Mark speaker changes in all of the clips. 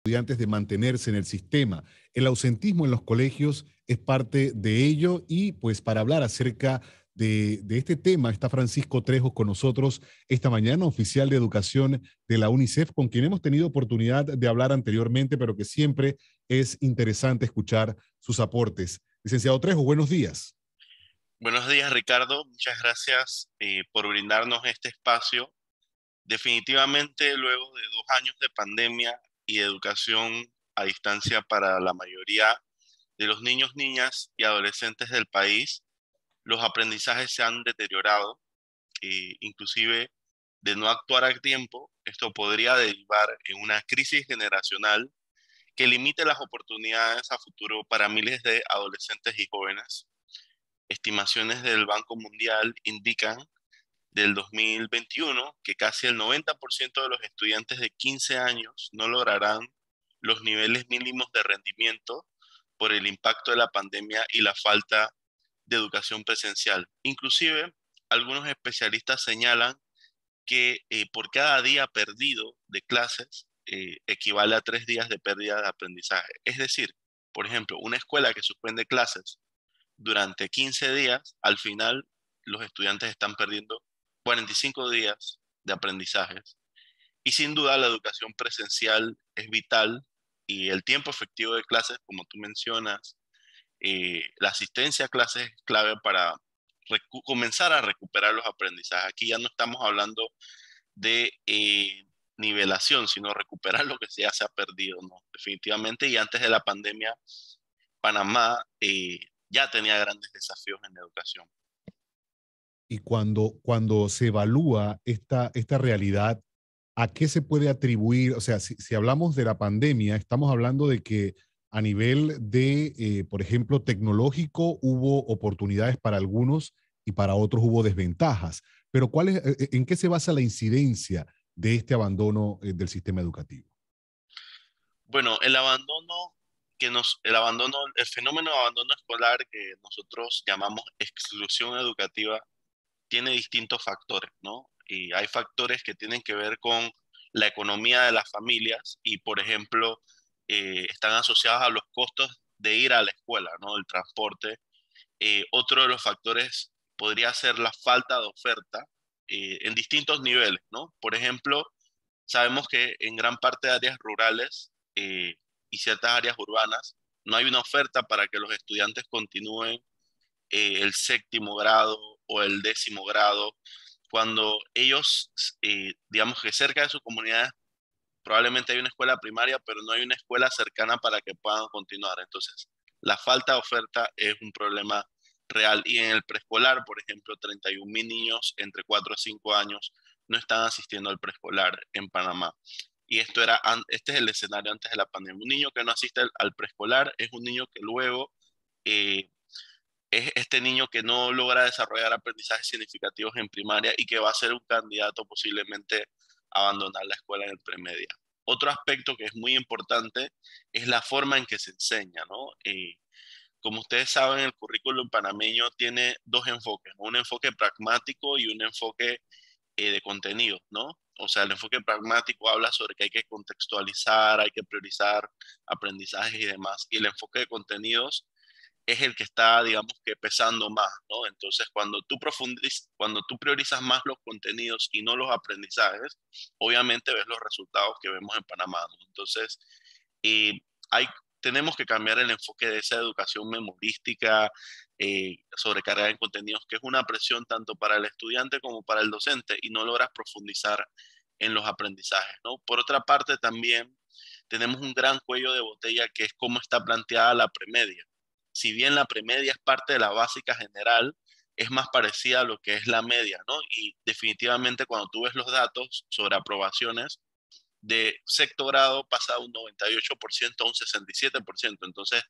Speaker 1: Estudiantes de mantenerse en el sistema. El ausentismo en los colegios es parte de ello y pues para hablar acerca de este tema está Francisco Trejo con nosotros esta mañana, oficial de educación de la UNICEF, con quien hemos tenido oportunidad de hablar anteriormente, pero que siempre es interesante escuchar sus aportes. Licenciado Trejo, buenos días.
Speaker 2: Buenos días, Ricardo. Muchas gracias por brindarnos este espacio. Definitivamente, luego de 2 años de pandemia y de educación a distancia para la mayoría de los niños, niñas y adolescentes del país, los aprendizajes se han deteriorado. Inclusive, de no actuar a tiempo, esto podría derivar en una crisis generacional que limite las oportunidades a futuro para miles de adolescentes y jóvenes. Estimaciones del Banco Mundial indican del 2021 que casi el 90% de los estudiantes de 15 años no lograrán los niveles mínimos de rendimiento por el impacto de la pandemia y la falta de educación presencial. Inclusive, algunos especialistas señalan que por cada día perdido de clases equivale a 3 días de pérdida de aprendizaje. Es decir, por ejemplo, una escuela que suspende clases durante 15 días, al final los estudiantes están perdiendo 45 días de aprendizajes. Y sin duda la educación presencial es vital y el tiempo efectivo de clases, como tú mencionas, la asistencia a clases es clave para comenzar a recuperar los aprendizajes. Aquí ya no estamos hablando de nivelación, sino recuperar lo que ya se ha perdido, ¿no? Definitivamente, y antes de la pandemia, Panamá ya tenía grandes desafíos en la educación.
Speaker 1: Y cuando se evalúa esta realidad, ¿a qué se puede atribuir? O sea, si hablamos de la pandemia, estamos hablando de que a nivel de, por ejemplo, tecnológico, hubo oportunidades para algunos y para otros hubo desventajas. Pero ¿en qué se basa la incidencia de este abandono del sistema educativo?
Speaker 2: Bueno, el fenómeno de abandono escolar que nosotros llamamos exclusión educativa tiene distintos factores, ¿no? Y hay factores que tienen que ver con la economía de las familias y, por ejemplo, están asociados a los costos de ir a la escuela, ¿no? El transporte. Otro de los factores podría ser la falta de oferta en distintos niveles, ¿no? Por ejemplo, sabemos que en gran parte de áreas rurales y ciertas áreas urbanas no hay una oferta para que los estudiantes continúen el séptimo grado o el 10.º grado, cuando ellos, digamos que cerca de su comunidad probablemente hay una escuela primaria, pero no hay una escuela cercana para que puedan continuar. Entonces, la falta de oferta es un problema real. Y en el preescolar, por ejemplo, 31.000 niños entre 4 a 5 años no están asistiendo al preescolar en Panamá. Y este es el escenario antes de la pandemia. Un niño que no asiste al preescolar es un niño que luego eh, es este niño que no logra desarrollar aprendizajes significativos en primaria y que va a ser un candidato posiblemente a abandonar la escuela en el premedia. Otro aspecto que es muy importante es la forma en que se enseña, ¿no? Como ustedes saben, el currículum panameño tiene dos enfoques, ¿no? Un enfoque pragmático y un enfoque de contenido, ¿no? O sea, el enfoque pragmático habla sobre que hay que contextualizar, hay que priorizar aprendizajes y demás. Y el enfoque de contenidos es el que está, digamos que pesando más, ¿no? Entonces, cuando tú priorizas más los contenidos y no los aprendizajes, obviamente ves los resultados que vemos en Panamá, ¿no? Entonces, eh, hay, tenemos que cambiar el enfoque de esa educación memorística, sobrecargada en contenidos, que es una presión tanto para el estudiante como para el docente y no logras profundizar en los aprendizajes, ¿no? Por otra parte, también tenemos un gran cuello de botella que es cómo está planteada la premedia. Si bien la premedia es parte de la básica general, es más parecida a lo que es la media, ¿no? Y definitivamente cuando tú ves los datos sobre aprobaciones, de sexto grado pasa de un 98% a un 67%. Entonces,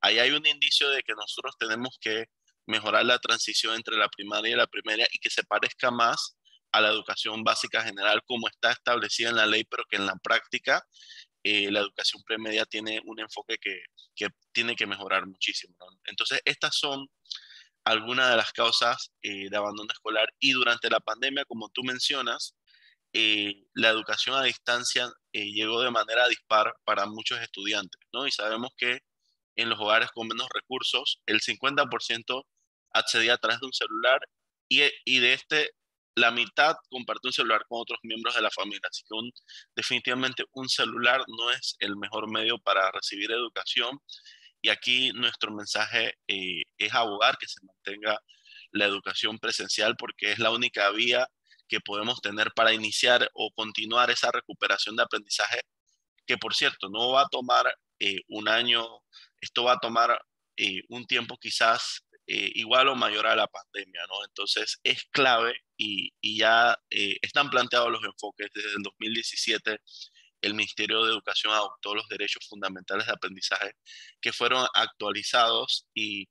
Speaker 2: ahí hay un indicio de que nosotros tenemos que mejorar la transición entre la primaria y la primaria y que se parezca más a la educación básica general como está establecida en la ley, pero que en la práctica la educación premedia tiene un enfoque que tiene que mejorar muchísimo, ¿no? Entonces, estas son algunas de las causas de abandono escolar y durante la pandemia, como tú mencionas, la educación a distancia llegó de manera dispar para muchos estudiantes, ¿no? Y sabemos que en los hogares con menos recursos, el 50% accedía a través de un celular y de este, la mitad comparte un celular con otros miembros de la familia. Así que definitivamente un celular no es el mejor medio para recibir educación. Y aquí nuestro mensaje es abogar que se mantenga la educación presencial porque es la única vía que podemos tener para iniciar o continuar esa recuperación de aprendizaje, que por cierto, no va a tomar un año, esto va a tomar un tiempo quizás igual o mayor a la pandemia, ¿no? Entonces es clave y ya están planteados los enfoques. Desde el 2017 el Ministerio de Educación adoptó los derechos fundamentales de aprendizaje que fueron actualizados y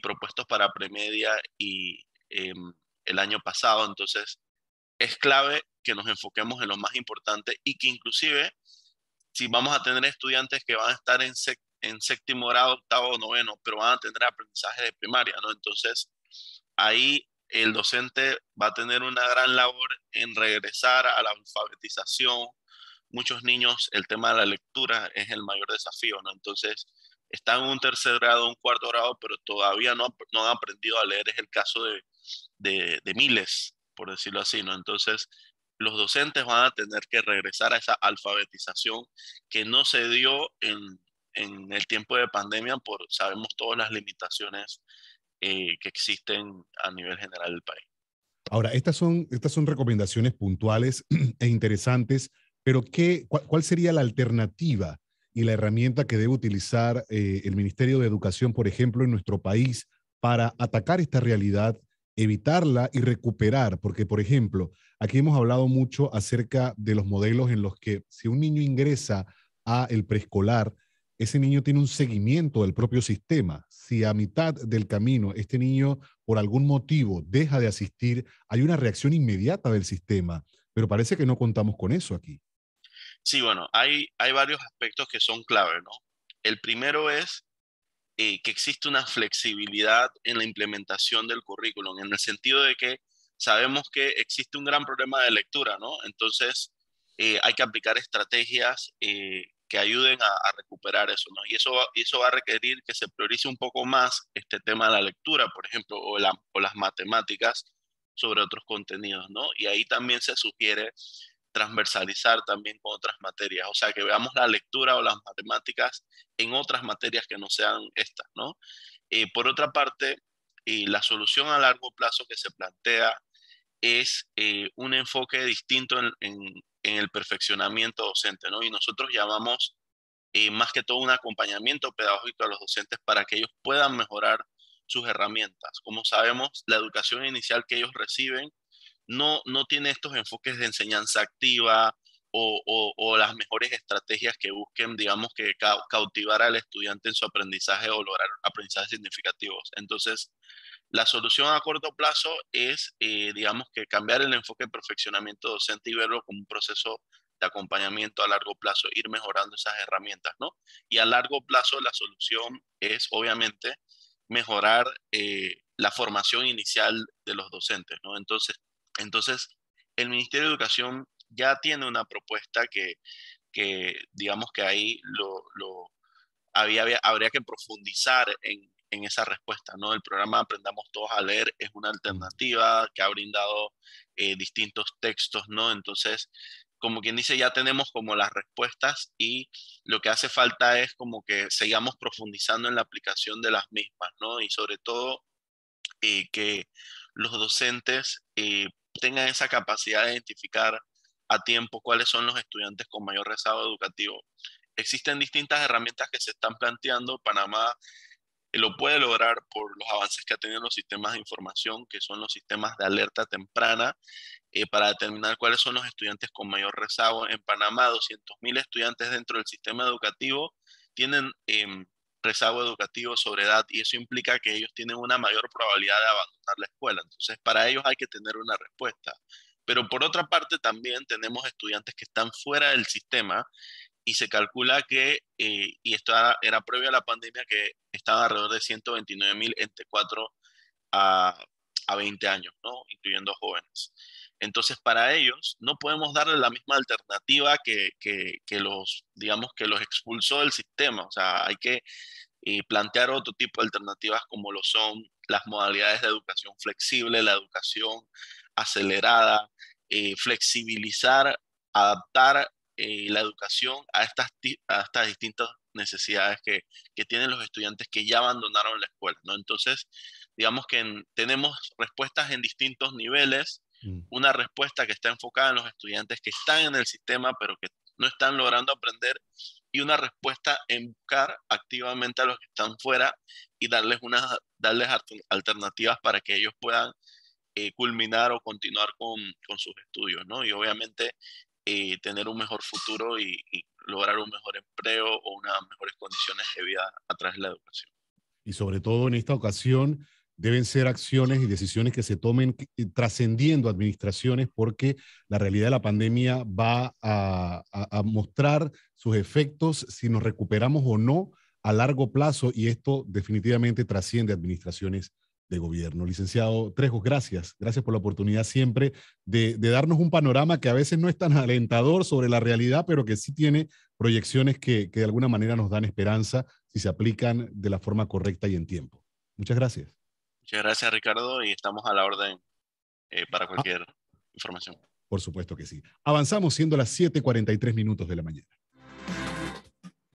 Speaker 2: propuestos para premedia y el año pasado. Entonces es clave que nos enfoquemos en lo más importante y que inclusive si vamos a tener estudiantes que van a estar en séptimo grado, octavo o noveno, pero van a tener aprendizaje de primaria, ¿no? Entonces, ahí el docente va a tener una gran labor en regresar a la alfabetización. Muchos niños, el tema de la lectura es el mayor desafío, ¿no? Entonces, están en un tercer grado, un cuarto grado, pero todavía no han aprendido a leer. Es el caso de miles, por decirlo así, ¿no? Entonces, los docentes van a tener que regresar a esa alfabetización que no se dio en el tiempo de pandemia por, sabemos todas las limitaciones que existen a nivel general del país.
Speaker 1: Ahora, estas son recomendaciones puntuales e interesantes, pero ¿cuál sería la alternativa y la herramienta que debe utilizar el Ministerio de Educación, por ejemplo, en nuestro país para atacar esta realidad, evitarla y recuperar? Porque, por ejemplo, aquí hemos hablado mucho acerca de los modelos en los que si un niño ingresa a el preescolar, ese niño tiene un seguimiento del propio sistema. Si a mitad del camino este niño por algún motivo deja de asistir, hay una reacción inmediata del sistema, pero parece que no contamos con eso aquí.
Speaker 2: Sí, bueno, hay varios aspectos que son clave, ¿no? El primero es que existe una flexibilidad en la implementación del currículum, en el sentido de que sabemos que existe un gran problema de lectura, ¿no? Entonces, hay que aplicar estrategias que ayuden a recuperar eso, ¿no? Y eso va a requerir que se priorice un poco más este tema de la lectura, por ejemplo, o las matemáticas sobre otros contenidos, ¿no? Y ahí también se sugiere transversalizar también con otras materias, o sea, que veamos la lectura o las matemáticas en otras materias que no sean estas, ¿no? Por otra parte, la solución a largo plazo que se plantea es un enfoque distinto en el perfeccionamiento docente, ¿no? Y nosotros llamamos más que todo un acompañamiento pedagógico a los docentes para que ellos puedan mejorar sus herramientas. Como sabemos, la educación inicial que ellos reciben no tiene estos enfoques de enseñanza activa o las mejores estrategias que busquen, digamos, que cautivar al estudiante en su aprendizaje o lograr aprendizajes significativos. Entonces, la solución a corto plazo es, digamos, que cambiar el enfoque de perfeccionamiento docente y verlo como un proceso de acompañamiento a largo plazo, ir mejorando esas herramientas, ¿no? Y a largo plazo la solución es, obviamente, mejorar la formación inicial de los docentes, ¿no? Entonces, el Ministerio de Educación ya tiene una propuesta que digamos que ahí habría que profundizar en esa respuesta, ¿no? El programa Aprendamos Todos a Leer es una
Speaker 1: Mm.
Speaker 2: alternativa que ha brindado distintos textos, ¿no? Entonces, como quien dice, ya tenemos como las respuestas y lo que hace falta es como que sigamos profundizando en la aplicación de las mismas, ¿no? Y sobre todo que los docentes tengan esa capacidad de identificar a tiempo cuáles son los estudiantes con mayor rezago educativo. Existen distintas herramientas que se están planteando. Panamá lo puede lograr por los avances que ha tenido los sistemas de información, que son los sistemas de alerta temprana, para determinar cuáles son los estudiantes con mayor rezago. En Panamá, 200.000 estudiantes dentro del sistema educativo tienen rezago educativo sobre edad y eso implica que ellos tienen una mayor probabilidad de abandonar la escuela. Entonces, para ellos hay que tener una respuesta. Pero por otra parte, también tenemos estudiantes que están fuera del sistema y se calcula que, y esto era previo a la pandemia, que estaban alrededor de 129.000 entre 4 a, a 20 años, ¿no? Incluyendo jóvenes. Entonces, para ellos, no podemos darle la misma alternativa que los, digamos, que los expulsó del sistema. O sea, hay que plantear otro tipo de alternativas como lo son las modalidades de educación flexible, la educación acelerada, flexibilizar, adaptar la educación a a estas distintas necesidades que tienen los estudiantes que ya abandonaron la escuela, ¿no? Entonces, digamos que tenemos respuestas en distintos niveles,
Speaker 1: Mm.
Speaker 2: una respuesta que está enfocada en los estudiantes que están en el sistema, pero que no están logrando aprender, y una respuesta en buscar activamente a los que están fuera y darles alternativas para que ellos puedan culminar o continuar con sus estudios, ¿no? Y obviamente tener un mejor futuro y lograr un mejor empleo o unas mejores condiciones de vida a través de la educación.
Speaker 1: Y sobre todo en esta ocasión deben ser acciones y decisiones que se tomen trascendiendo administraciones, porque la realidad de la pandemia va a mostrar sus efectos si nos recuperamos o no a largo plazo, y esto definitivamente trasciende administraciones de gobierno. Licenciado Trejos, gracias. Gracias por la oportunidad siempre de darnos un panorama que a veces no es tan alentador sobre la realidad, pero que sí tiene proyecciones que de alguna manera nos dan esperanza si se aplican de la forma correcta y en tiempo. Muchas gracias.
Speaker 2: Muchas gracias, Ricardo, y estamos a la orden para
Speaker 1: Ah,
Speaker 2: cualquier información.
Speaker 1: por supuesto que sí. Avanzamos siendo las 7:43 de la mañana.